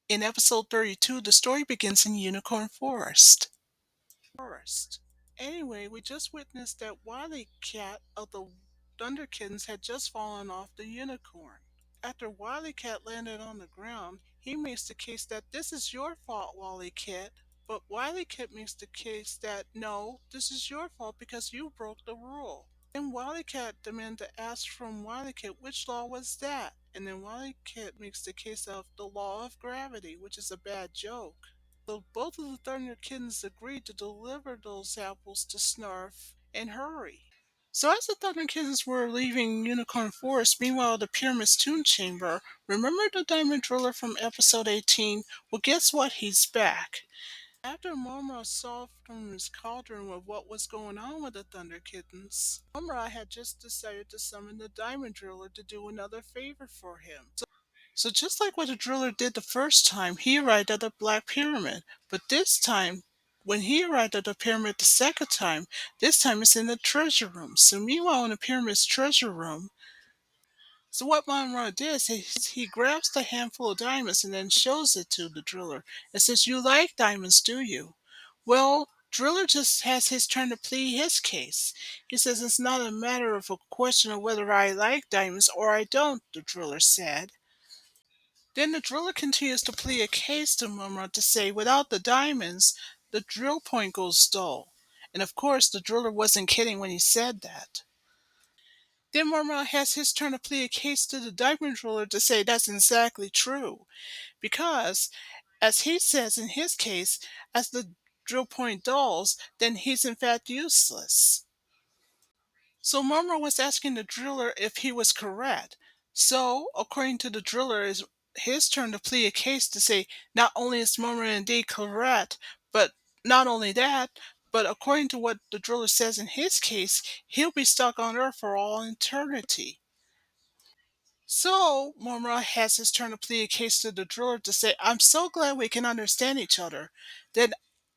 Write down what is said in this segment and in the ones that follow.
In episode 32, the story begins in Unicorn Forest. Anyway, we just witnessed that Wily Cat of the Thunderkittens had just fallen off the unicorn. After Wily Cat landed on the ground, he makes the case that this is your fault, Wily Cat. But Wily Cat makes the case that no, this is your fault because you broke the rule. Then Wily Cat demands to ask from Wily Cat which law was that. And then Wily Cat makes the case of the law of gravity, which is a bad joke. So both of the Thunder Kittens agreed to deliver those apples to Snarf and hurry. So as the Thunder Kittens were leaving Unicorn Forest, meanwhile the Pyramid's Tomb Chamber, remember the Diamond Driller from episode 18? Well, guess what? He's back. After Mumm-ra saw from his cauldron of what was going on with the Thunder Kittens, Mumm-ra had just decided to summon the Diamond Driller to do another favor for him. So just like what the driller did the first time, he arrived at the Black Pyramid. But this time, when he arrived at the pyramid the second time, this time it's in the treasure room. So meanwhile in the pyramid's treasure room, so what Monroe did is he grabs the handful of diamonds and then shows it to the driller and says, "You like diamonds, do you?" Well, driller just has his turn to plead his case. He says it's not a matter of a question of whether I like diamonds or I don't, the driller said. Then the driller continues to plead a case to Mumm-ra to say without the diamonds, the drill point goes dull. And of course, the driller wasn't kidding when he said that. Then Mumm-ra has his turn to plead a case to the diamond driller to say that's exactly true. Because, as he says in his case, as the drill point dulls, then he's in fact useless. So Mumm-ra was asking the driller if he was correct. So, according to the driller, it's his turn to plead a case to say not only is Mumm-ra indeed correct, but not only that, but according to what the driller says in his case, he'll be stuck on Earth for all eternity. So, Mumm-ra has his turn to plead a case to the driller to say, I'm so glad we can understand each other. Then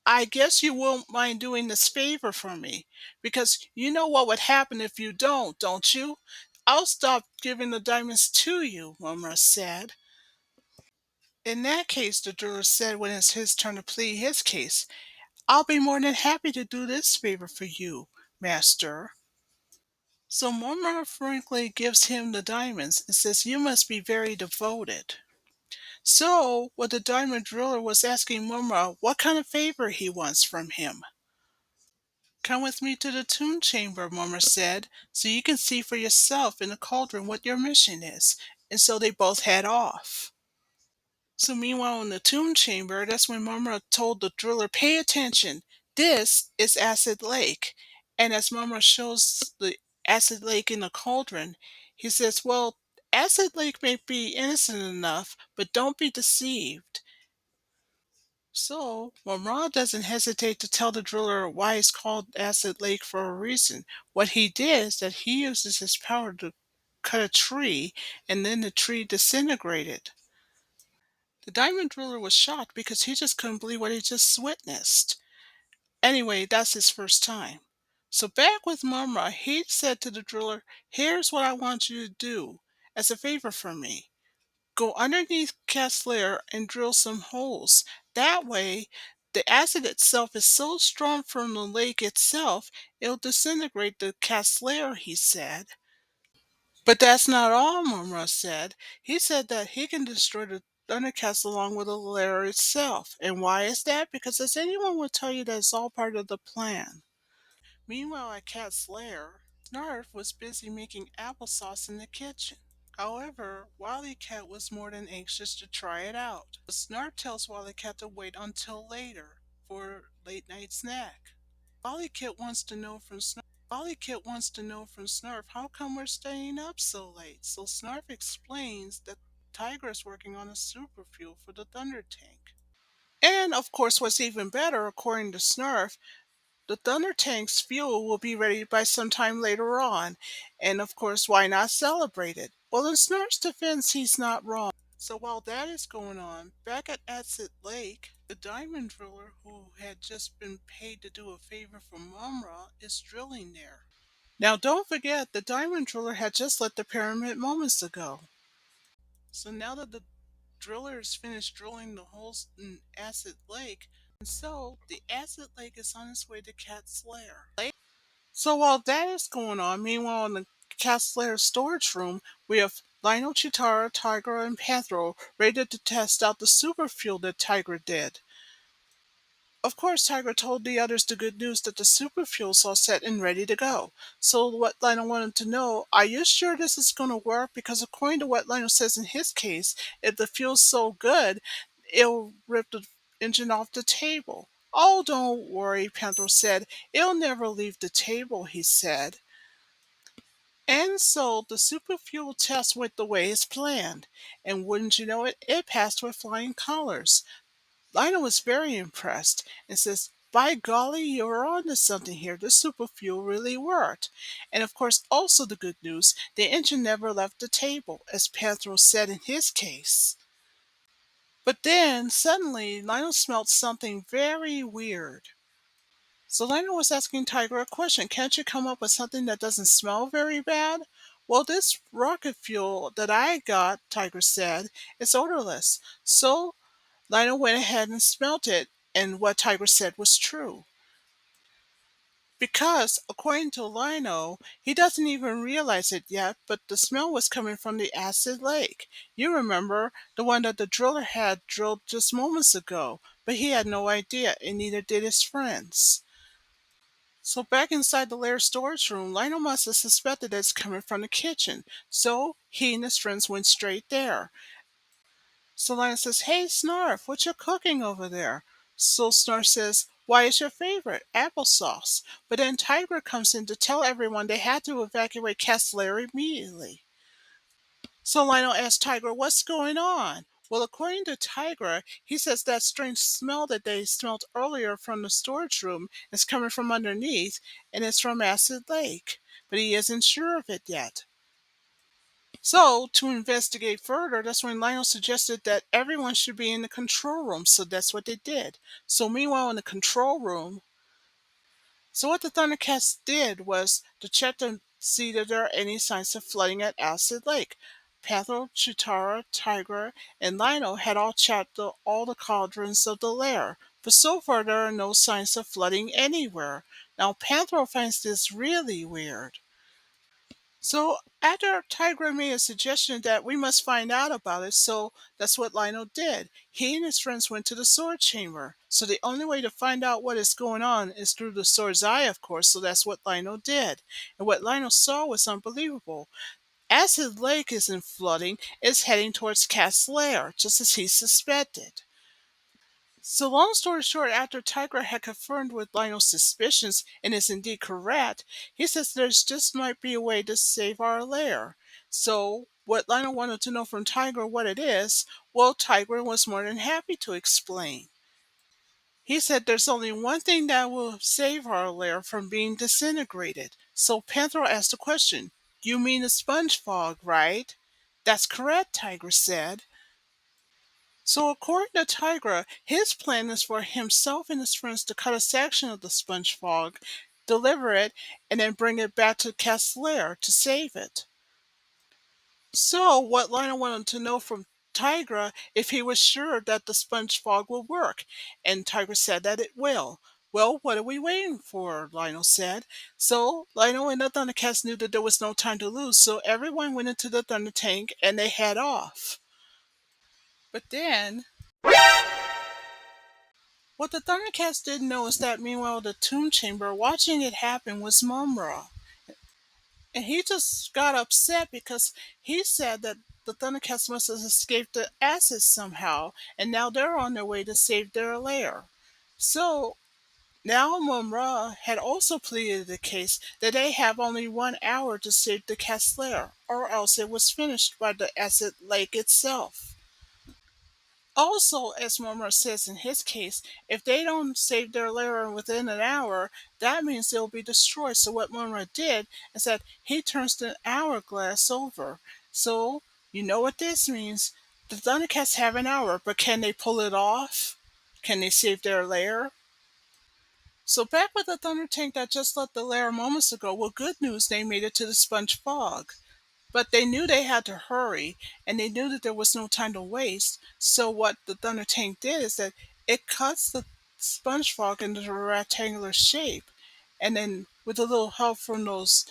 I guess you won't mind doing this favor for me. Because you know what would happen if you don't you? I'll stop giving the diamonds to you, Mumm-ra said. In that case, the driller said when it's his turn to plead his case, I'll be more than happy to do this favor for you, master. So Mumm-ra frankly gives him the diamonds and says, you must be very devoted. So, what the diamond driller was asking Mumm-ra what kind of favor he wants from him. Come with me to the tomb chamber, Mumm-ra said, so you can see for yourself in the cauldron what your mission is. And so they both head off. So meanwhile in the tomb chamber, that's when Mumm-ra told the driller, pay attention, this is Acid Lake. And as Mumm-ra shows the Acid Lake in the cauldron, he says, well, Acid Lake may be innocent enough, but don't be deceived. So, Mumm-ra doesn't hesitate to tell the driller why it's called Acid Lake for a reason. What he did is that he uses his power to cut a tree, and then the tree disintegrated. The diamond driller was shocked because he just couldn't believe what he just witnessed. Anyway, that's his first time. So back with Mumm-ra, he said to the driller, here's what I want you to do as a favor for me. Go underneath Cat's Lair and drill some holes. That way, the acid itself is so strong from the lake itself, it'll disintegrate the Cat's Lair, he said. But that's not all, Mumm-ra said. He said that he can destroy the Thundercats along with the lair itself. And why is that? Because as anyone will tell you that it's all part of the plan. Meanwhile at Cat's Lair, Snarf was busy making applesauce in the kitchen. However, Wily Cat was more than anxious to try it out. But Snarf tells Wily Cat to wait until later for late night snack. Wily Cat wants to know from Snarf how come we're staying up so late. So Snarf explains that Tiger is working on a super fuel for the Thunder Tank. And of course, what's even better, according to Snarf, the Thunder Tank's fuel will be ready by sometime later on. And of course, why not celebrate it? Well, in Snarf's defense, he's not wrong. So while that is going on, back at Acid Lake, the diamond driller who had just been paid to do a favor for Mumm-ra is drilling there. Now don't forget, the diamond driller had just left the pyramid moments ago. So now that the drillers finished drilling the holes in Acid Lake, and so the Acid Lake is on its way to Cat's lair. So while that is going on, meanwhile in the Cat's lair storage room, we have Lionel, Chitara, Tigra, and Panthro ready to test out the super fuel that Tigra did. Of course, Tiger told the others the good news that the super fuel's all set and ready to go. So what Lionel wanted to know, are you sure this is going to work? Because according to what Lionel says in his case, if the fuel's so good, it'll rip the engine off the table. Oh, don't worry, Panther said. It'll never leave the table, he said. And so the super fuel test went the way it's planned. And wouldn't you know it, it passed with flying colors. Lionel was very impressed and says, by golly, you're on to something here. The super fuel really worked. And of course, also the good news, the engine never left the table, as Panthro said in his case. But then, suddenly, Lionel smelled something very weird. So Lionel was asking Tiger a question. Can't you come up with something that doesn't smell very bad? Well, this rocket fuel that I got, Tiger said, is odorless. So Lionel went ahead and smelt it, and what Tiger said was true. Because, according to Lionel, he doesn't even realize it yet, but the smell was coming from the acid lake. You remember, the one that the driller had drilled just moments ago, but he had no idea, and neither did his friends. So back inside the Lair storage room, Lionel must have suspected that it's coming from the kitchen, so he and his friends went straight there. So Lion says, hey, Snarf, what you cooking over there? So Snarf says, why, it's your favorite, applesauce. But then Tiger comes in to tell everyone they had to evacuate Cat's lair immediately. So Lionel asks Tiger, what's going on? Well, according to Tiger, he says that strange smell that they smelled earlier from the storage room is coming from underneath, and it's from Acid Lake. But he isn't sure of it yet. So, to investigate further, that's when Lionel suggested that everyone should be in the control room, so that's what they did. So, meanwhile, in the control room, so what the Thundercats did was to check to see that there are any signs of flooding at Acid Lake. Panther, Chitara, Tiger, and Lionel had all checked all the cauldrons of the lair, but so far there are no signs of flooding anywhere. Now, Panther finds this really weird. So after Tigra made a suggestion that we must find out about it, so that's what Lionel did. He and his friends went to the sword chamber. So the only way to find out what is going on is through the sword's eye, of course, so that's what Lionel did. And what Lionel saw was unbelievable. Acid Lake isn't flooding, it's heading towards Cat's lair, just as he suspected. So long story short, after Tiger had confirmed with Lionel's suspicions and is indeed correct, he says there's just might be a way to save our lair. So what Lionel wanted to know from Tiger what it is, well, Tiger was more than happy to explain. He said there's only one thing that will save our lair from being disintegrated. So Panther asked the question, you mean the sponge fog, right? That's correct, Tiger said. So according to Tigra, his plan is for himself and his friends to cut a section of the sponge fog, deliver it, and then bring it back to Cat's lair to save it. So what Lionel wanted to know from Tigra if he was sure that the sponge fog will work, and Tigra said that it will. Well, what are we waiting for? Lionel said. So Lionel and the Thundercats knew that there was no time to lose, so everyone went into the Thunder Tank and they head off. But then what the Thundercats didn't know is that meanwhile the tomb chamber watching it happen was Mumm-ra. And he just got upset because he said that the Thundercats must have escaped the acid somehow, and now they're on their way to save their lair. So now Mumm-ra had also pleaded the case that they have only 1 hour to save the cat's lair, or else it was finished by the acid lake itself. Also, as Mumm-ra says in his case, if they don't save their lair within an hour, that means they'll be destroyed. So what Mumm-ra did is that he turns the hourglass over. So you know what this means. The Thundercats have an hour, but can they pull it off? Can they save their lair? So back with the Thunder Tank that just left the lair moments ago, well, good news, they made it to the sponge fog. But they knew they had to hurry, and they knew that there was no time to waste. So what the Thunder Tank did is that it cuts the sponge frog into a rectangular shape, and then with a little help from those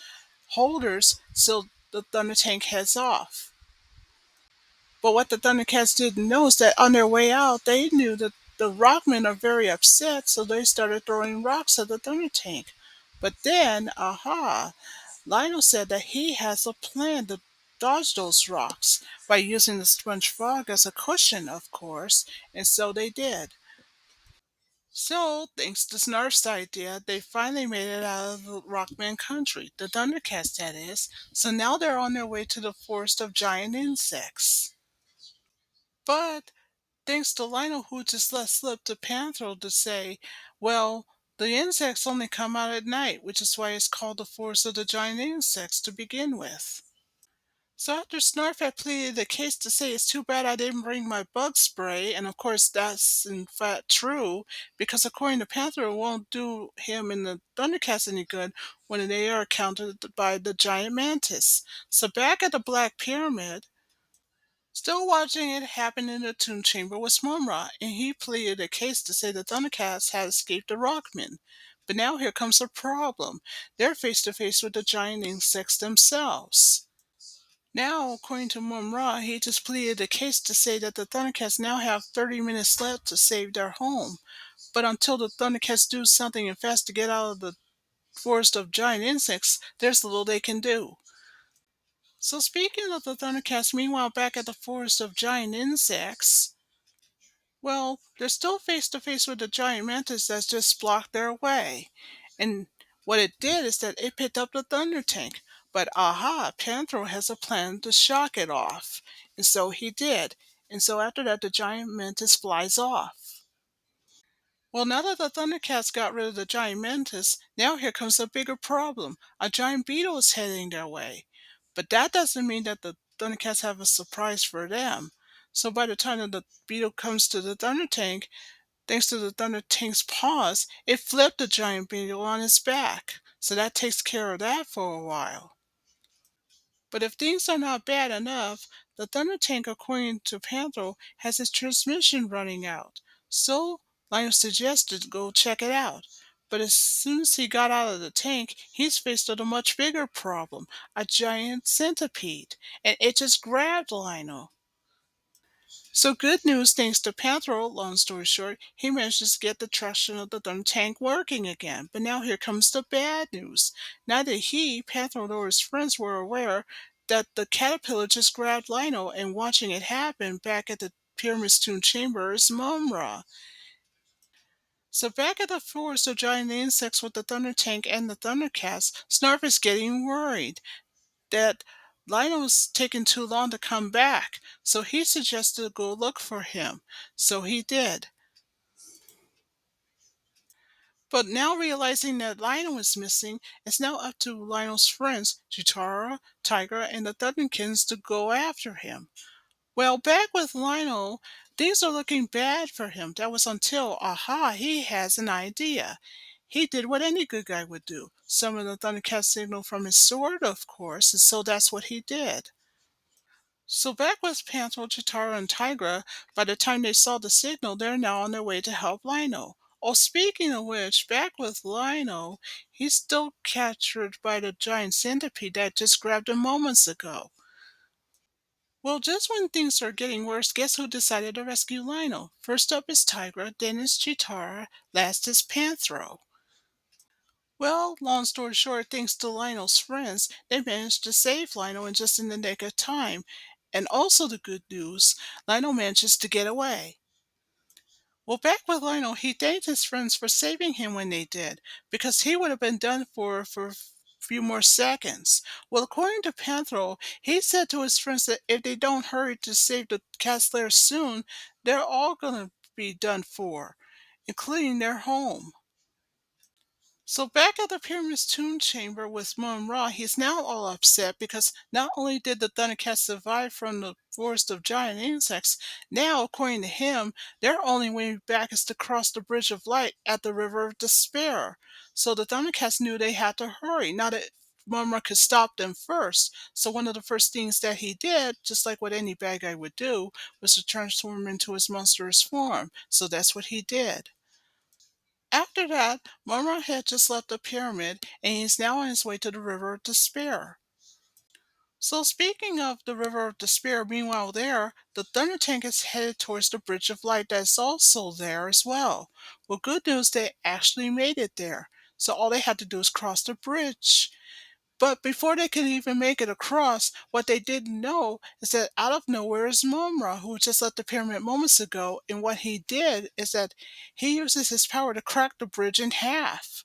holders, so the Thunder Tank heads off. But what the Thundercats didn't know is that on their way out, they knew that the Rockmen are very upset, so they started throwing rocks at the Thunder Tank. But then, aha, Lionel said that he has a plan to dodge those rocks by using the sponge frog as a cushion, of course, and so they did. So, thanks to Snarf's idea, they finally made it out of the Rockman country, the Thundercats, that is. So now they're on their way to the forest of giant insects. But thanks to Lionel, who just let slip to Panther to say, well, the insects only come out at night, which is why it's called the forest of the giant insects to begin with. So after Snarf had pleaded the case to say it's too bad I didn't bring my bug spray, and of course that's in fact true, because according to Panther it won't do him and the Thundercats any good when they are encountered by the giant mantis. So back at the Black Pyramid, still watching it happen in the tomb chamber was Mumm-ra, and he pleaded a case to say the Thundercats had escaped the Rockmen. But now here comes a problem. They're face to face with the giant insects themselves. Now, according to Mumm-ra, he just pleaded a case to say that the Thundercats now have 30 minutes left to save their home. But until the Thundercats do something fast to get out of the forest of giant insects, there's little they can do. So speaking of the Thundercats, meanwhile back at the forest of giant insects, well, they're still face to face with the giant mantis that's just blocked their way. And what it did is that it picked up the thunder tank. But aha, Panthro has a plan to shock it off. And so he did. And so after that, the giant mantis flies off. Well, now that the Thundercats got rid of the giant mantis, now here comes a bigger problem. A giant beetle is heading their way. But that doesn't mean that the Thundercats have a surprise for them. So by the time that the beetle comes to the Thunder Tank, thanks to the Thunder Tank's paws, it flipped the giant beetle on its back. So that takes care of that for a while. But if things are not bad enough, the Thunder Tank, according to Panther, has its transmission running out. So Lionel suggested to go check it out. But as soon as he got out of the tank, he's faced with a much bigger problem, a giant centipede, and it just grabbed Lionel. So good news, thanks to Panther, long story short, he manages to get the traction of the Thunder Tank working again. But now here comes the bad news. Neither he, Panther, nor his friends were aware that the caterpillar just grabbed Lionel, and watching it happen back at the Pyramid's tomb chamber is Mumm-ra. So back at the forest of giant insects with the Thunder Tank and the Thundercats, Snarf is getting worried that Lionel's taking too long to come back, so he suggested to go look for him. So he did. But now realizing that Lionel is missing, it's now up to Lionel's friends, Chitara, Tiger, and the Thunderkins to go after him. Well, back with Lionel, things are looking bad for him. That was until, aha, he has an idea. He did what any good guy would do. Summon the Thundercat signal from his sword, of course, and so that's what he did. So back with Panther, Chitara, and Tigra, by the time they saw the signal, they're now on their way to help Lionel. Oh, speaking of which, back with Lionel, he's still captured by the giant centipede that just grabbed him moments ago. Well, just when things are getting worse, guess who decided to rescue Lionel? First up is Tigra, then is Chitara, last is Panthro. Well, long story short, thanks to Lionel's friends, they managed to save Lionel in just in the nick of time. And also the good news, Lionel manages to get away. Well, back with Lionel, he thanked his friends for saving him when they did, because he would have been done for a few more seconds. Well, according to Panthro, he said to his friends that if they don't hurry to save the cat's lair soon, they're all going to be done for, including their home. So back at the Pyramid's tomb chamber with Mumm-ra, he's now all upset because not only did the Thundercats survive from the forest of giant insects, now, according to him, their only way back is to cross the Bridge of Light at the River of Despair. So the Thundercats knew they had to hurry. Now that Mumm-ra could stop them first. So one of the first things that he did, just like what any bad guy would do, was to transform into his monstrous form. So that's what he did. After that, Mumm-ra had just left the pyramid, and he is now on his way to the River of Despair. So speaking of the River of Despair, meanwhile there, the Thunder Tank is headed towards the Bridge of Light that's also there as well. Well, good news, they actually made it there. So all they had to do is cross the bridge. But before they could even make it across, what they didn't know is that out of nowhere is Mumm-ra, who just left the pyramid moments ago, and what he did is that he uses his power to crack the bridge in half.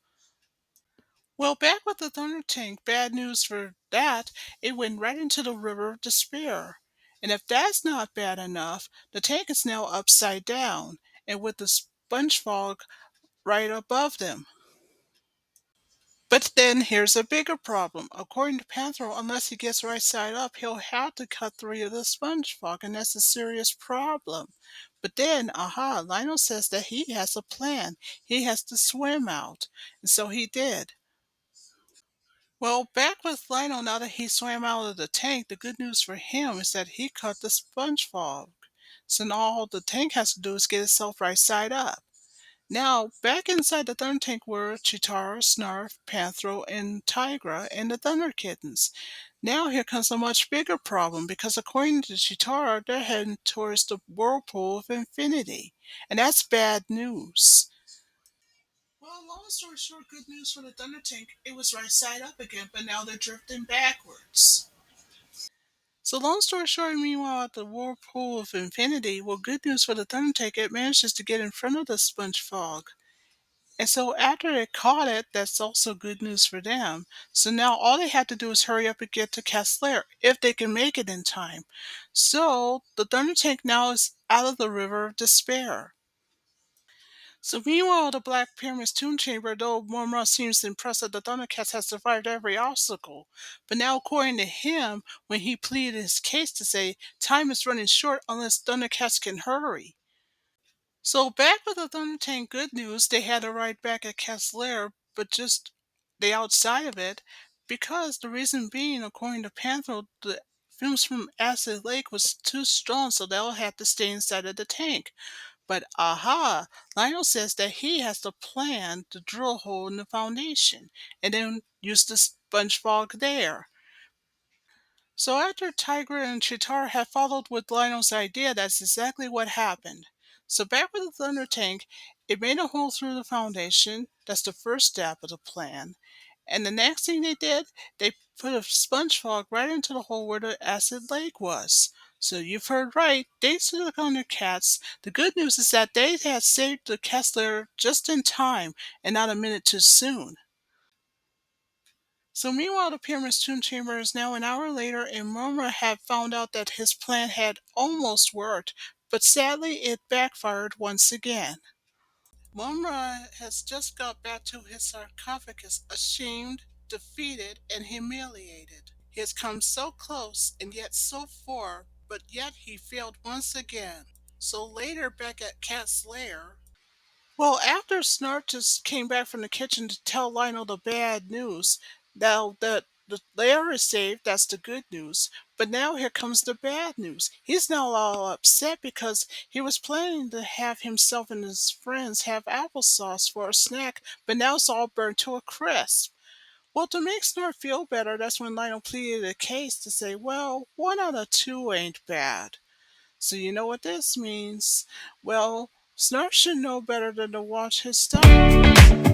Well, back with the Thunder Tank, bad news for that, it went right into the River of Despair. And if that's not bad enough, the tank is now upside down, and with the sponge fog right above them. But then here's a bigger problem. According to Panthro, unless he gets right side up, he'll have to cut through the sponge fog, and that's a serious problem. But then, Lionel says that he has a plan. He has to swim out. And so he did. Well, back with Lionel, now that he swam out of the tank, the good news for him is that he cut the sponge fog. So now all the tank has to do is get itself right side up. Now, back inside the Thunder Tank were Chitara, Snarf, Panthro, and Tigra, and the Thunder Kittens. Now here comes a much bigger problem, because according to Chitara, they're heading towards the Whirlpool of Infinity. And that's bad news. Well, long story short, good news for the Thunder Tank. It was right side up again, but now they're drifting backwards. So long story short, meanwhile at the Whirlpool of Infinity, well, good news for the Thunder Tank, it manages to get in front of the sponge fog. And so after they caught it, that's also good news for them. So now all they have to do is hurry up and get to Lair if they can make it in time. So the Thunder Tank now is out of the River of Despair. So meanwhile, the Black Pyramid's tomb chamber, though Mumm-ra seems impressed that the Thundercats has survived every obstacle. But now, according to him, when he pleaded his case to say, time is running short unless Thundercats can hurry. So back with the Thunder Tank, good news, they had to ride back at Lair, but just the outside of it, because the reason being, according to Panther, the fumes from Acid Lake was too strong, so they'll have to stay inside of the tank. But Lionel says that he has the plan to drill a hole in the foundation and then use the sponge fog there. So after Tiger and Chitara had followed with Lionel's idea, that's exactly what happened. So back with the Thunder Tank, it made a hole through the foundation. That's the first step of the plan. And the next thing they did, they put a sponge fog right into the hole where the acid lake was. So you've heard right, they took on their cats. The good news is that they had saved the Kessler just in time and not a minute too soon. So meanwhile, the Pyramid's tomb chamber is now an hour later, and Mumm-ra had found out that his plan had almost worked, but sadly it backfired once again. Mumm-ra has just got back to his sarcophagus, ashamed, defeated, and humiliated. He has come so close and yet so far, but yet he failed once again. So later, back at Cat's lair, well, after Snart just came back from the kitchen to tell Lionel the bad news, now that the lair is saved, that's the good news. But now here comes the bad news. He's now all upset because he was planning to have himself and his friends have applesauce for a snack, but now it's all burnt to a crisp. Well, to make Snart feel better, that's when Lionel pleaded a case to say, well, 1 out of 2 ain't bad. So you know what this means? Well, Snarf should know better than to watch his stomach.